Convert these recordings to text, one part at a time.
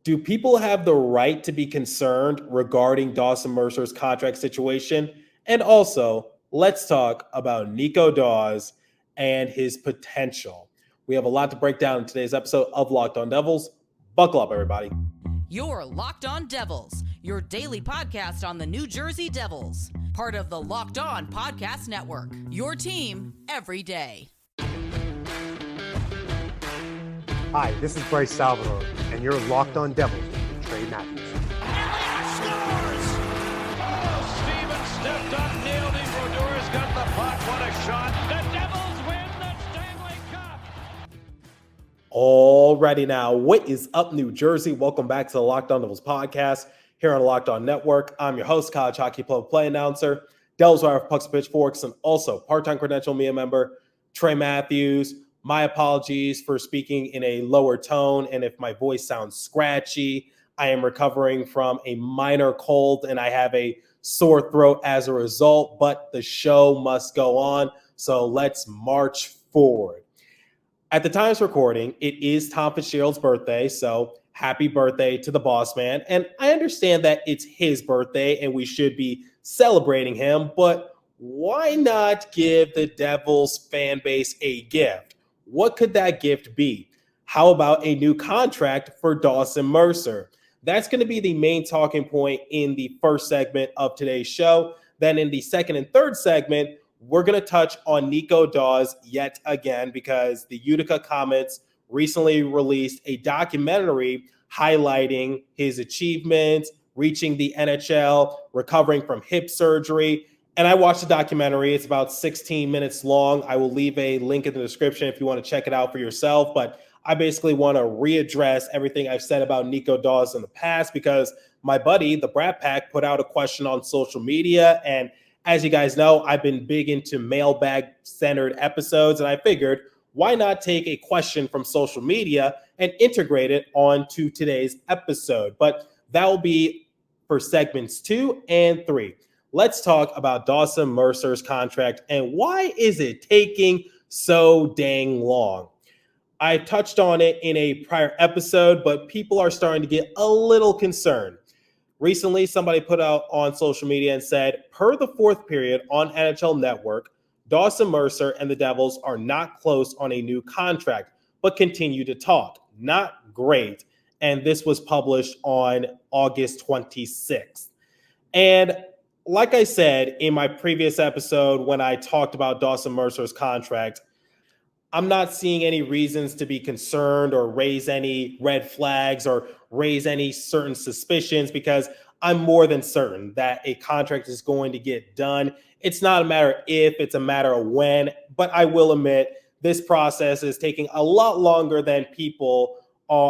Do people have the right to be concerned regarding Dawson Mercer's contract situation? And also, let's talk about Nico Daws and his potential. We have a lot to break down in today's episode of Locked On Devils. Buckle up, everybody. You're Locked On Devils, your daily podcast on the New Jersey Devils, part of the Locked On Podcast Network, your team every day. Hi, this is Bryce Salvador, and you're Locked On Devils with Trey Matthews. Scores! Oh, Steven stepped up, nailed it. Brodor's got the puck. What a shot. The Devils win the Stanley Cup. Alrighty now, what is up, New Jersey? Welcome back to the Locked On Devils podcast here on the Locked On Network. I'm your host, college hockey play announcer, Devils Wire of Pucks and Pitchforks, and also part-time credential media member, Trey Matthews. My apologies for speaking in a lower tone, and if my voice sounds scratchy, I am recovering from a minor cold, and I have a sore throat as a result, but the show must go on, so let's march forward. At the time of recording, it is Tom Fitzgerald's birthday, so happy birthday to the boss man, and I understand that it's his birthday, and we should be celebrating him, but why not give the Devils fan base a gift? What could that gift be? How about a new contract for Dawson Mercer? That's going to be the main talking point in the first segment of today's show. Then in the second and third segment, we're going to touch on Nico Daws yet again because the Utica Comets recently released a documentary highlighting his achievements, reaching the NHL, recovering from hip surgery. And I watched the documentary. It's about 16 minutes long. I will leave a link in the description if you want to check it out for yourself. But I basically want to readdress everything I've said about Nico Daws in the past because my buddy, the Brat Pack, put out a question on social media. And as you guys know, I've been big into mailbag-centered episodes. And I figured, why not take a question from social media and integrate it onto today's episode? But that will be for segments 2 and 3. Let's talk about Dawson Mercer's contract and why is it taking so dang long? I touched on it in a prior episode, but people are starting to get a little concerned. Recently, somebody put out on social media and said, per the fourth period on NHL Network, Dawson Mercer and the Devils are not close on a new contract, but continue to talk. Not great. And this was published on August 26th. And like I said in my previous episode when I talked about Dawson Mercer's contract, I'm not seeing any reasons to be concerned or raise any red flags or raise any certain suspicions because I'm more than certain that a contract is going to get done. It's not a matter of if, it's a matter of when, but I will admit this process is taking a lot longer than people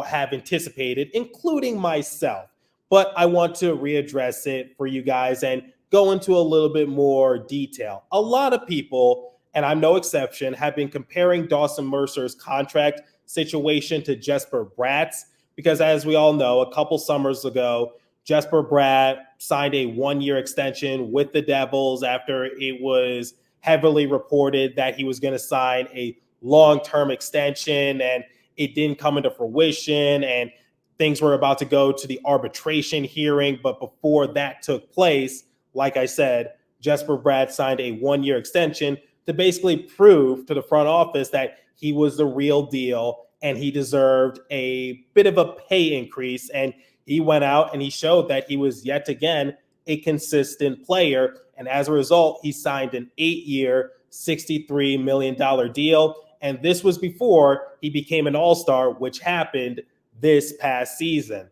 have anticipated, including myself. But I want to readdress it for you guys and go into a little bit more detail. A lot of people, and I'm no exception, have been comparing Dawson Mercer's contract situation to Jesper Bratt's because as we all know, a couple summers ago, Jesper Bratt signed a one-year extension with the Devils after it was heavily reported that he was going to sign a long-term extension and it didn't come into fruition and things were about to go to the arbitration hearing. But before that took place, like I said, Jesper Bratt signed a one-year extension to basically prove to the front office that he was the real deal and he deserved a bit of a pay increase. And he went out and he showed that he was yet again a consistent player. And as a result, he signed an 8-year, $63 million deal. And this was before he became an all-star, which happened this past season.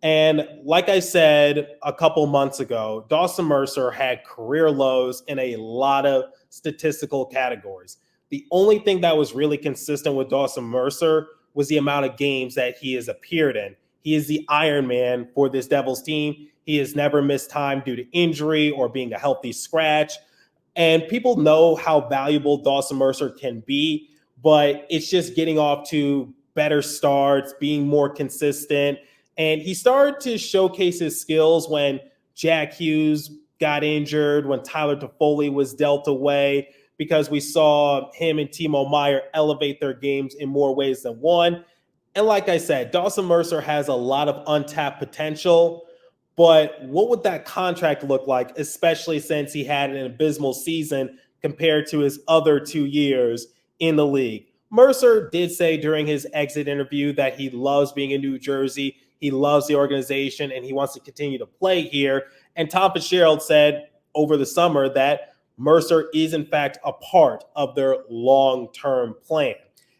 And like I said a couple months ago, Dawson Mercer had career lows in a lot of statistical categories. The only thing that was really consistent with Dawson Mercer was the amount of games that he has appeared in. He is the Iron Man for this Devils team. He has never missed time due to injury or being a healthy scratch. And people know how valuable Dawson Mercer can be, but it's just getting off to better starts, being more consistent. And he started to showcase his skills when Jack Hughes got injured, when Tyler Toffoli was dealt away, because we saw him and Timo Meier elevate their games in more ways than one. And like I said, Dawson Mercer has a lot of untapped potential, but what would that contract look like, especially since he had an abysmal season compared to his other 2 years in the league? Mercer did say during his exit interview that he loves being in New Jersey, he loves the organization, and he wants to continue to play here. And Tom Fitzgerald said over the summer that Mercer is, in fact, a part of their long-term plan.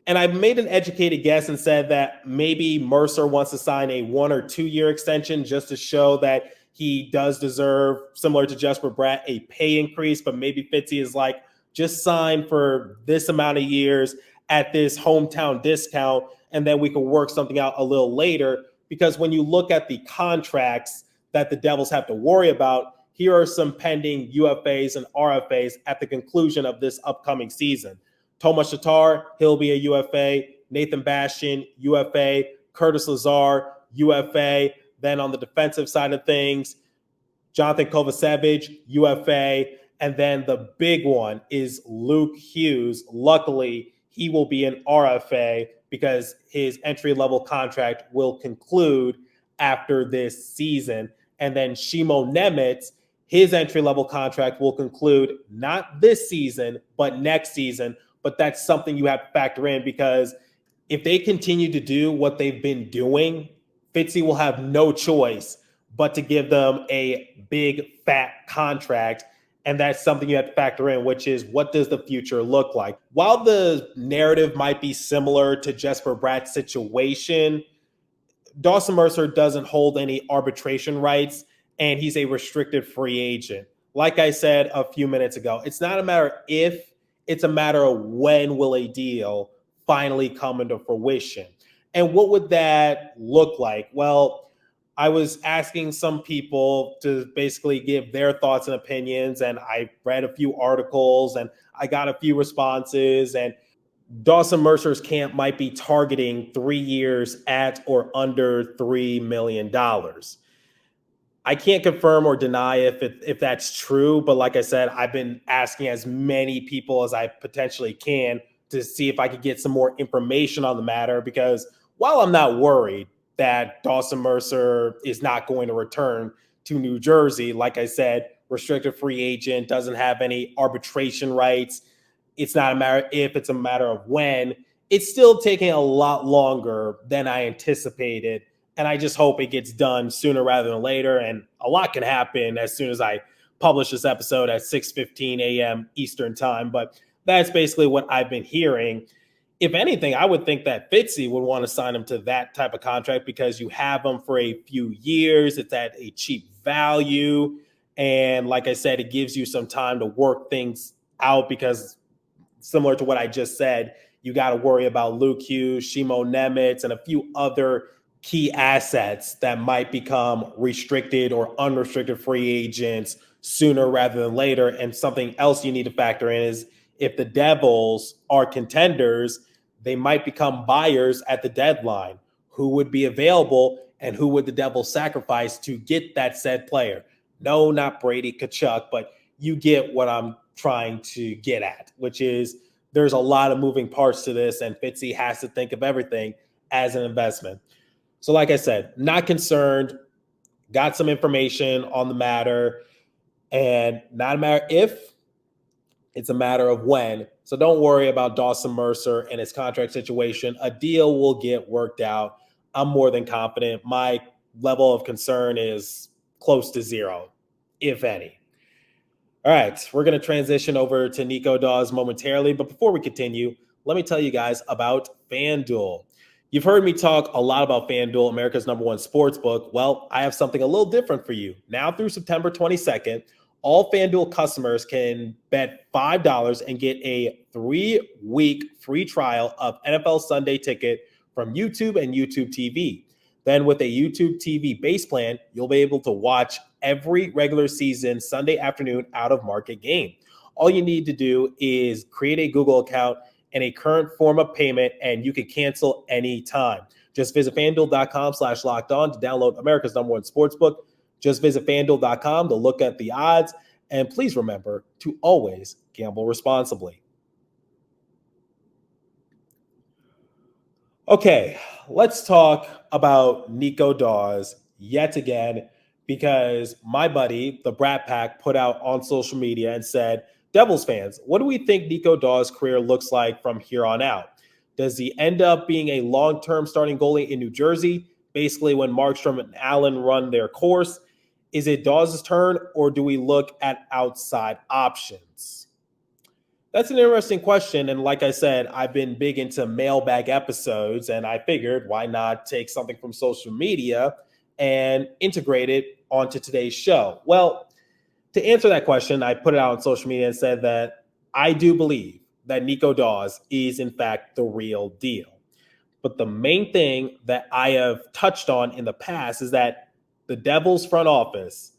And I made an educated guess and said that maybe Mercer wants to sign a 1 or 2 year extension just to show that he does deserve, similar to Jesper Bratt, a pay increase. But maybe Fitzy is like, just sign for this amount of years at this hometown discount, and then we can work something out a little later. Because when you look at the contracts that the Devils have to worry about, here are some pending UFAs and RFAs at the conclusion of this upcoming season. Tomas Tatar, he'll be a UFA. Nathan Bastian, UFA. Curtis Lazar, UFA. Then on the defensive side of things, Jonathan Kovacevic, UFA. And then the big one is Luke Hughes. Luckily, he will be an RFA because his entry-level contract will conclude after this season. And then Shimo Nemitz, his entry-level contract will conclude not this season, but next season. But that's something you have to factor in, because if they continue to do what they've been doing, Fitzy will have no choice but to give them a big, fat contract. And that's something you have to factor in, which is, what does the future look like? While the narrative might be similar to Jesper Bratt's situation, Dawson Mercer doesn't hold any arbitration rights, and he's a restricted free agent. Like I said a few minutes ago, it's not a matter if, it's a matter of when will a deal finally come into fruition. And what would that look like? Well, I was asking some people to basically give their thoughts and opinions, and I read a few articles and I got a few responses, and Dawson Mercer's camp might be targeting 3 years at or under $3 million. I can't confirm or deny if that's true, but like I said, I've been asking as many people as I potentially can to see if I could get some more information on the matter, because while I'm not worried that Dawson Mercer is not going to return to New Jersey, like I said, restricted free agent, doesn't have any arbitration rights. It's not a matter if, it's a matter of when. It's still taking a lot longer than I anticipated. And I just hope it gets done sooner rather than later. And a lot can happen as soon as I publish this episode at 6:15 a.m. Eastern time. But that's basically what I've been hearing. If anything, I would think that Fitzy would want to sign him to that type of contract, because you have him for a few years. It's at a cheap value. And like I said, it gives you some time to work things out, because similar to what I just said, you got to worry about Luke Hughes, Shimo Nemitz, and a few other key assets that might become restricted or unrestricted free agents sooner rather than later. And something else you need to factor in is, if the Devils are contenders, they might become buyers at the deadline. Who would be available and who would the Devils sacrifice to get that said player? No, not Brady Tkachuk, but you get what I'm trying to get at, which is there's a lot of moving parts to this, and Fitzy has to think of everything as an investment. So like I said, not concerned, got some information on the matter, and not a matter if, it's a matter of when. So don't worry about Dawson Mercer and his contract situation. A deal will get worked out. I'm more than confident. My level of concern is close to zero, if any. All right, we're going to transition over to Nico Daws momentarily. But before we continue, let me tell you guys about FanDuel. You've heard me talk a lot about FanDuel, America's #1 sportsbook. Well, I have something a little different for you. Now through September 22nd, all FanDuel customers can bet $5 and get a 3-week free trial of NFL Sunday Ticket from YouTube and YouTube TV. Then with a YouTube TV base plan, you'll be able to watch every regular season Sunday afternoon out-of-market game. All you need to do is create a Google account and a current form of payment, and you can cancel anytime. Just visit FanDuel.com/lockedon to download America's #1 sportsbook. Just visit FanDuel.com to look at the odds. And please remember to always gamble responsibly. Okay, let's talk about Nico Daws yet again because my buddy, the Brat Pack, put out on social media and said, Devils fans, what do we think Nico Daws' career looks like from here on out? Does he end up being a long-term starting goalie in New Jersey, basically when Markstrom and Allen run their course? Is it Daws' turn, or do we look at outside options? That's an interesting question. And like I said, I've been big into mailbag episodes, and I figured why not take something from social media and integrate it onto today's show? Well, to answer that question, I put it out on social media and said that I do believe that Nico Daws is, in fact, the real deal. But the main thing that I have touched on in the past is that the Devils front office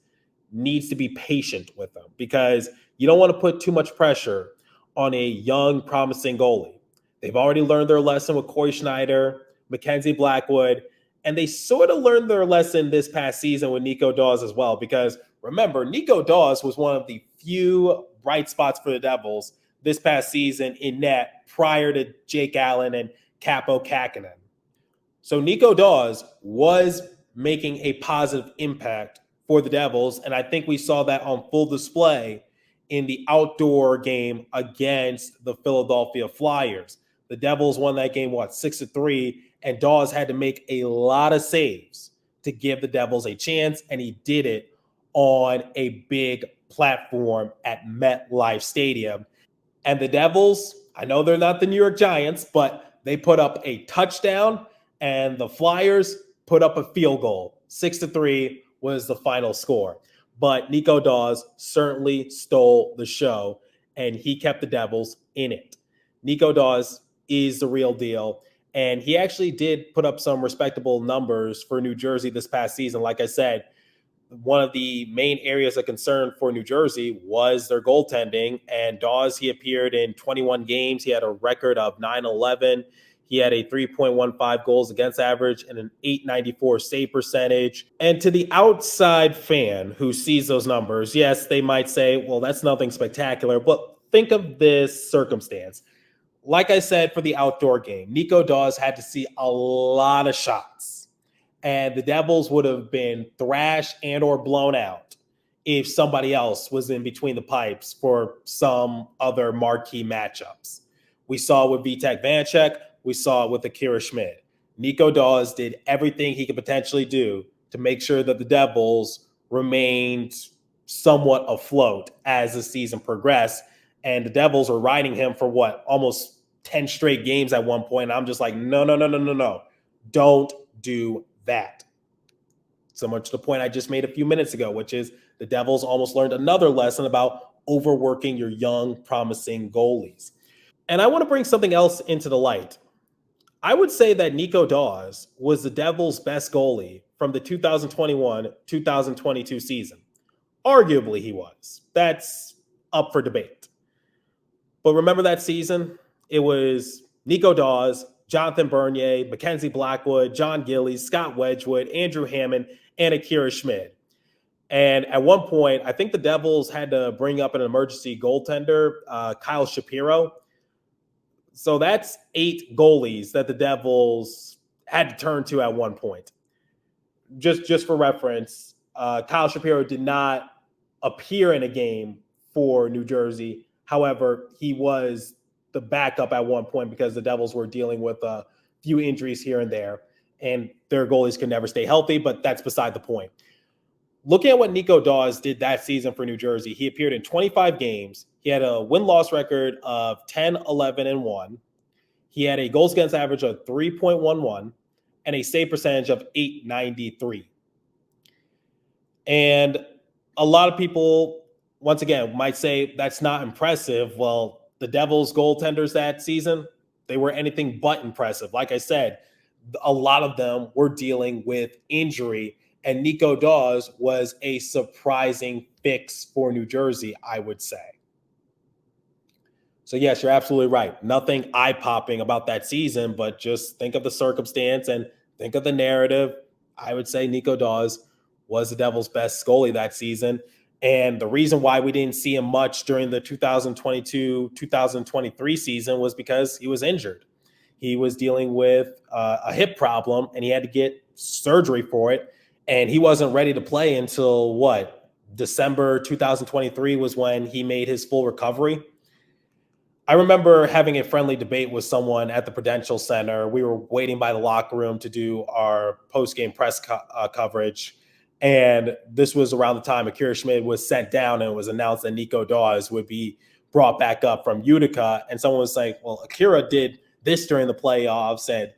needs to be patient with them because you don't want to put too much pressure on a young, promising goalie. They've already learned their lesson with Corey Schneider, Mackenzie Blackwood, and they sort of learned their lesson this past season with Nico Daws as well. Because remember, Nico Daws was one of the few bright spots for the Devils this past season in net prior to Jake Allen and Capo Kakinen. So Nico Daws was making a positive impact for the Devils, and I think we saw that on full display in the outdoor game against the Philadelphia Flyers. The Devils won that game, 6-3, and Daws had to make a lot of saves to give the Devils a chance, and he did it on a big platform at MetLife Stadium. And the Devils, I know they're not the New York Giants, but they put up a touchdown, and the Flyers put up a field goal. 6-3 was the final score. But Nico Daws certainly stole the show, and he kept the Devils in it. Nico Daws is the real deal, and he actually did put up some respectable numbers for New Jersey this past season. Like I said, one of the main areas of concern for New Jersey was their goaltending, and Daws, he appeared in 21 games. He had a record of 9-11. He had a 3.15 goals against average and an 894 save percentage. And to the outside fan who sees those numbers, yes, they might say, well, that's nothing spectacular. But think of this circumstance. Like I said, for the outdoor game, Nico Daws had to see a lot of shots. And the Devils would have been thrashed and or blown out if somebody else was in between the pipes for some other marquee matchups. We saw with Vitek Vanecek. We saw it with Akira Schmid. Nico Daws did everything he could potentially do to make sure that the Devils remained somewhat afloat as the season progressed. And the Devils were riding him for almost 10 straight games at one point. And I'm just like, no. Don't do that. So much to the point I just made a few minutes ago, which is the Devils almost learned another lesson about overworking your young, promising goalies. And I want to bring something else into the light. I would say that Nico Daws was the Devils' best goalie from the 2021-2022 season. Arguably, he was. That's up for debate. But remember that season? It was Nico Daws, Jonathan Bernier, Mackenzie Blackwood, John Gillies, Scott Wedgwood, Andrew Hammond, and Akira Schmid. And at one point, I think the Devils had to bring up an emergency goaltender, Kyle Shapiro. So that's 8 goalies that the Devils had to turn to at one point. Just for reference, Kyle Shapiro did not appear in a game for New Jersey. However, he was the backup at one point because the Devils were dealing with a few injuries here and there, and their goalies could never stay healthy, but that's beside the point. Looking at what Nico Daws did that season for New Jersey, he appeared in 25 games. He had a win-loss record of 10-11-1. He had a goals against average of 3.11 and a save percentage of 893. And a lot of people, once again, might say that's not impressive. Well, the Devils goaltenders that season, they were anything but impressive. Like I said, a lot of them were dealing with injury, and Nico Daws was a surprising fix for New Jersey, I would say. So yes, you're absolutely right. Nothing eye-popping about that season, but just think of the circumstance and think of the narrative. I would say Nico Daws was the Devils' best goalie that season. And the reason why we didn't see him much during the 2022-2023 season was because he was injured. he was dealing with a hip problem, and he had to get surgery for it. And he wasn't ready to play until December 2023 was when he made his full recovery. I remember having a friendly debate with someone at the Prudential Center. We were waiting by the locker room to do our post-game press coverage. And this was around the time Akira Schmid was sent down, and it was announced that Nico Daws would be brought back up from Utica. And someone was like, well, Akira did this during the playoffs, and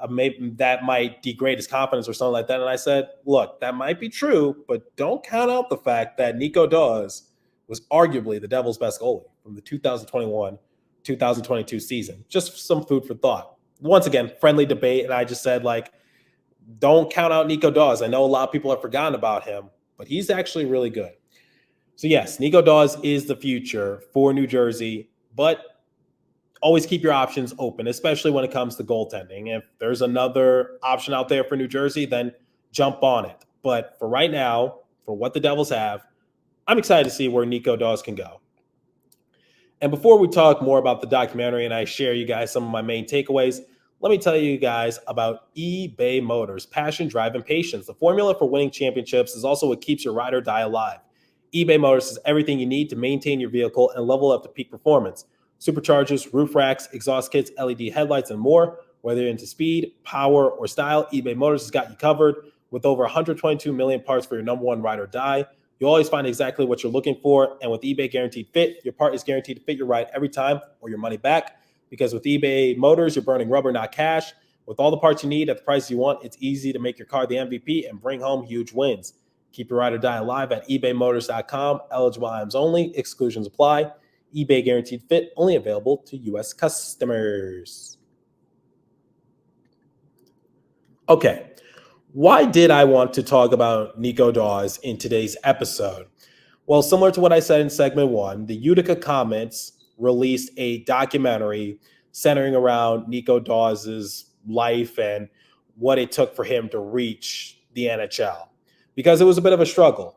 maybe that might degrade his confidence or something like that. And I said, look, that might be true, but don't count out the fact that Nico Daws was arguably the Devils' best goalie from the 2021-2022 season. Just some food for thought. Once again, friendly debate, and I just said, don't count out Nico Daws. I know a lot of people have forgotten about him, but he's actually really good. So yes, Nico Daws is the future for New Jersey, but always keep your options open, especially when it comes to goaltending. If there's another option out there for New Jersey, then jump on it. But for right now, for what the Devils have, I'm excited to see where Nico Daws can go. And before we talk more about the documentary and I share you guys some of my main takeaways, let me tell you guys about eBay Motors. Passion, drive, and patience. The formula for winning championships is also what keeps your ride or die alive. eBay Motors is everything you need to maintain your vehicle and level up to peak performance. Superchargers, roof racks, exhaust kits, LED headlights, and more. Whether you're into speed, power, or style, eBay Motors has got you covered. With over 122 million parts for your number one ride or die, you'll always find exactly what you're looking for. And with eBay Guaranteed Fit, your part is guaranteed to fit your ride every time or your money back. Because with eBay Motors, you're burning rubber, not cash. With all the parts you need at the price you want, it's easy to make your car the MVP and bring home huge wins. Keep your ride or die alive at ebaymotors.com. Eligible items only. Exclusions apply. eBay Guaranteed Fit, only available to U.S. customers. Okay, why did I want to talk about Nico Daws in today's episode? Well, similar to what I said in segment 1, the Utica Comets released a documentary centering around Nico Daws' life and what it took for him to reach the NHL, because it was a bit of a struggle.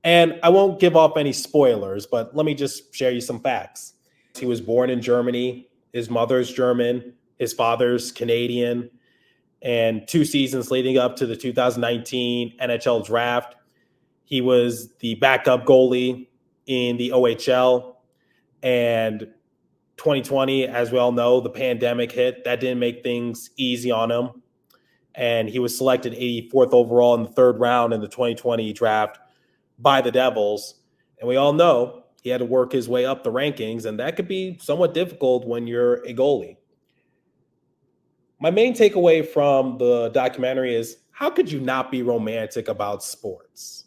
And I won't give off any spoilers, but let me just share you some facts. He was born in Germany. His mother's German. His father's Canadian. And 2 seasons leading up to the 2019 NHL draft, he was the backup goalie in the OHL. And 2020, as we all know, the pandemic hit. That didn't make things easy on him. And he was selected 84th overall in the 3rd round in the 2020 draft by the Devils. And we all know he had to work his way up the rankings, and that could be somewhat difficult when you're a goalie. My main takeaway from the documentary is, how could you not be romantic about sports?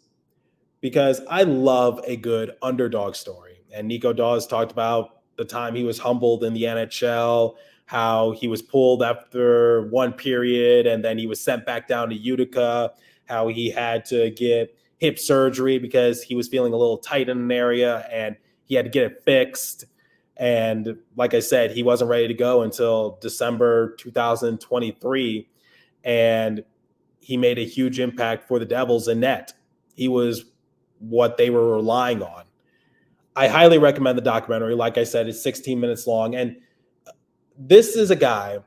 Because I love a good underdog story. And Nico Daws talked about the time he was humbled in the NHL, how he was pulled after one period and then he was sent back down to Utica, how he had to get hip surgery because he was feeling a little tight in an area and he had to get it fixed. And like I said, he wasn't ready to go until December 2023. And he made a huge impact for the Devils in net. He was what they were relying on. I highly recommend the documentary. Like I said, it's 16 minutes long. And this is a guy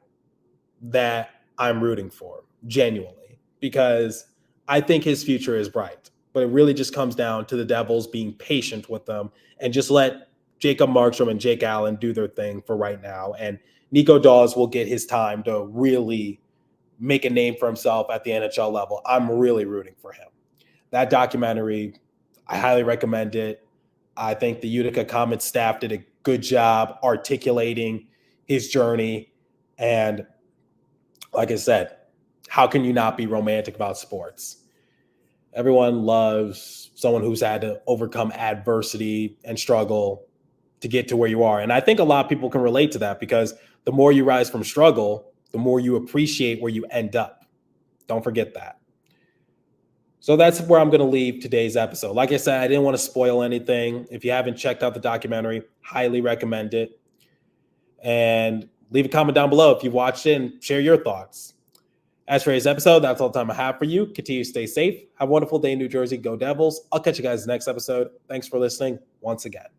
that I'm rooting for, genuinely, because I think his future is bright. But it really just comes down to the Devils being patient with them and just let Jacob Markstrom and Jake Allen do their thing for right now. And Nico Daws will get his time to really make a name for himself at the NHL level. I'm really rooting for him. That documentary, I highly recommend it. I think the Utica Comets staff did a good job articulating his journey. And like I said, how can you not be romantic about sports? Everyone loves someone who's had to overcome adversity and struggle to get to where you are. And I think a lot of people can relate to that, because the more you rise from struggle, the more you appreciate where you end up. Don't forget that. So that's where I'm going to leave today's episode. Like I said, I didn't want to spoil anything. If you haven't checked out the documentary, highly recommend it. And leave a comment down below if you've watched it and share your thoughts. As for today's episode, that's all the time I have for you. Continue to stay safe. Have a wonderful day in New Jersey. Go Devils. I'll catch you guys next episode. Thanks for listening once again.